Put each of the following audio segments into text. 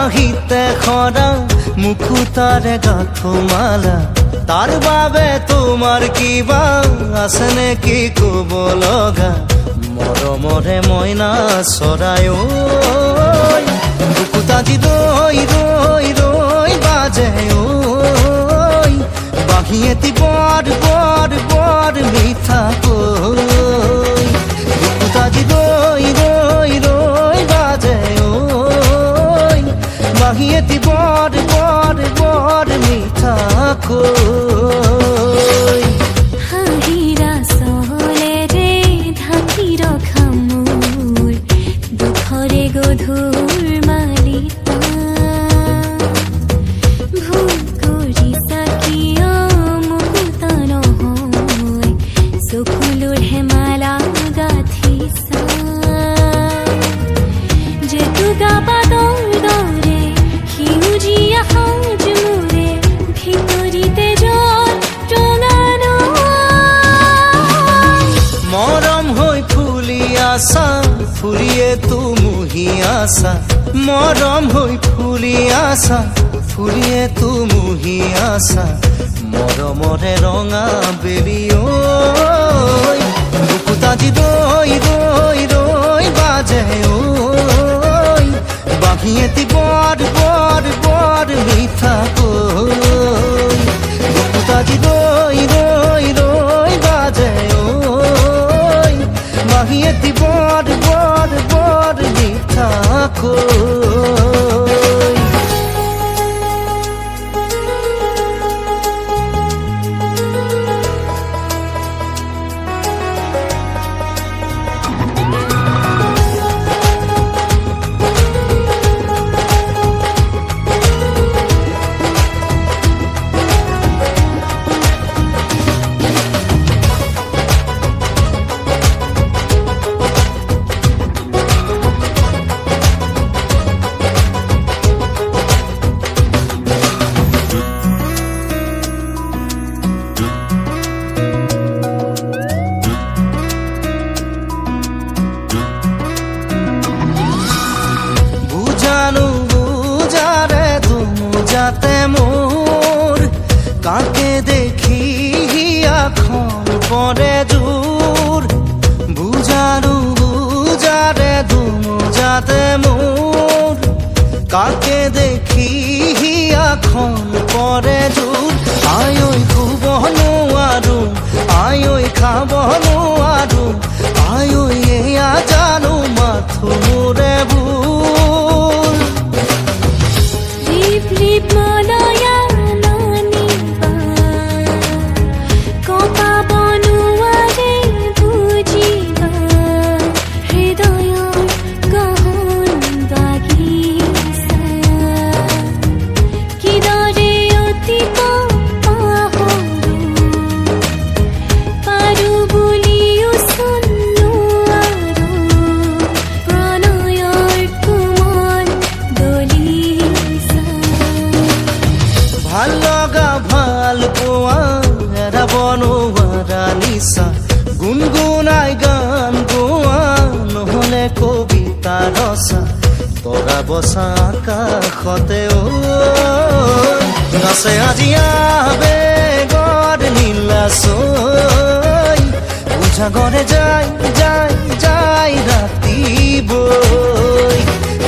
কাহিতে খৰা মুকুতাৰে গাঁথো মালা তাৰ বাবে তোমাৰ কিবা আছে নেকি কব লগা মৰমৰে মইনা চৰাই ঐ বুকুতাজি ৰৈ ৰৈ ৰৈ বাজে ঐ বাঁহী এটি বৰ বৰ বৰ মিঠা কৈ বুকুতাজি ৰৈ ৰৈ ৰৈ বাজে ঐ বাঁহী এটি বৰ বৰ বৰ মিঠা কৈ গধুৰ মালিতা ভুল কৰিছা কিয় মুকুতা নহয় চকুলোৰ হেমালা গাঁঠিছা জেতুকা পাতৰ দৰে সেউজীয়া সাজ মোৰে ভিতৰিতে জল ৰঙানো মৰম হৈ ফুলি আছা ফুলিয়ে তুমি আছা মৰম হৈ ফুলি আছা ফুলিয়ে তুমি আছা মৰমৰে ৰঙা বেলি ঐ বুকুতাজি ৰৈ ৰৈ ৰৈ বাজে ঐ বাঁহী এটি বৰ বৰ বৰ মিঠা কৈ বুকুতাজি ৰৈ ৰৈ ৰৈ বাজে ঐ বাঁহী এটি বৰ বৰ বৰ মিঠা কৈ যাতে মোর কাকে দেখি এখন পরে দূর বুঝানো বুঝারে ধুমু যাতে মোর কাকে দেখি এখন পরে দূর আয়ই খুব নোৱাৰো আয়ই খাব নোৱাৰো আয়ই এয়া জানো মাথো মোৰে ভুল ৰিপ ৰিপ মলয়া নানিবা কপা বনুয়াৰে বুঝিবা হৃদয়ৰ গহন বাগিচা কিদৰে অতীত পাহৰো পাৰো বুলিও চলো আৰু প্ৰণয়ৰ কোমল দলিচা ভাল লগা ভাল পোৱা এৰাব নোৱাৰা নিচা গুণগুণাই গান গোৱা নহলে কবিতা ৰচা তৰা বচা আকাশতে ঐ নাচে আজি আবেগৰ নীলাচৈ উজাগৰে যাই যাই যাই ৰাতি বৈ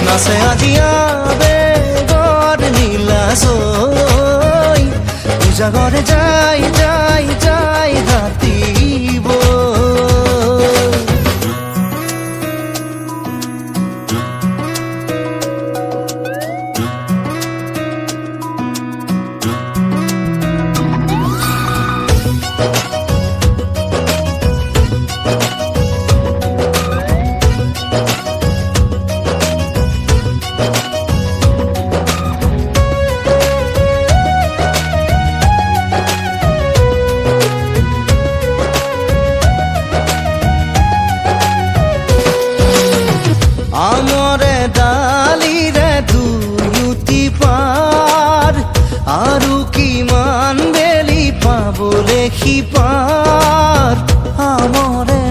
নাচে আজি আবেগৰ নীলাচৈ উজাগৰে যাই যাই যাই ৰাতি বৈ আমৰে ডালিৰে দুয়ুতি পাৰ আৰু কিমান বেলি পাবলে সিপাৰ আমৰে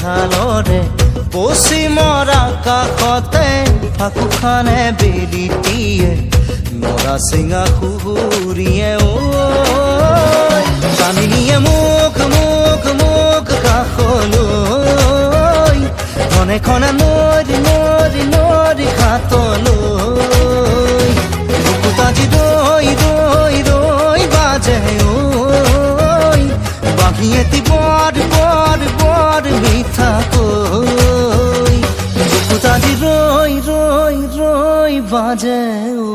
হালৰে পশ্চিমৰ আকাশতে ফাকুখানে বেলিটিয়ে নৰা চিঙা সুহুৰিয়ে ঐ কামিনীয়ে মুখ মুখ মুখ কাষলৈ খনে খনে নদী নদী নদী খাটলৈ বুকুতাজি দৈ দৈ দৈ বাজে ঐ বাঁহী এটি বৰ বৰ বৰ মিঠাকৈ বুকুতাজি ৰৈ ৰৈ ৰৈ বাজে ঐ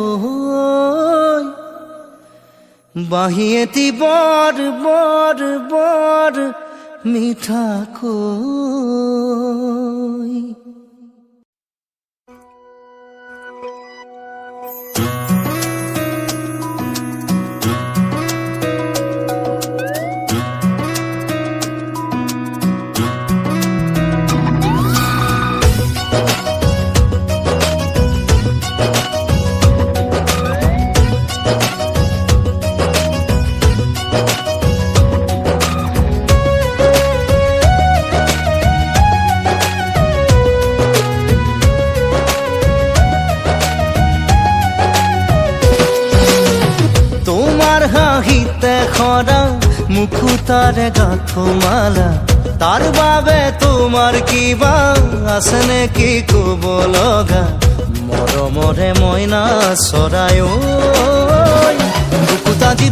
বাঁহী এটি বৰ বৰ বৰ মিঠাকৈ হাঁহিতে খৰা মুকুতাৰে গাঁঠমালা তাৰ বাবে তোমাৰ কিবা আছে নেকি ক'ব লগা মৰমৰে মইনা চৰাই ঐ বুকুতাজি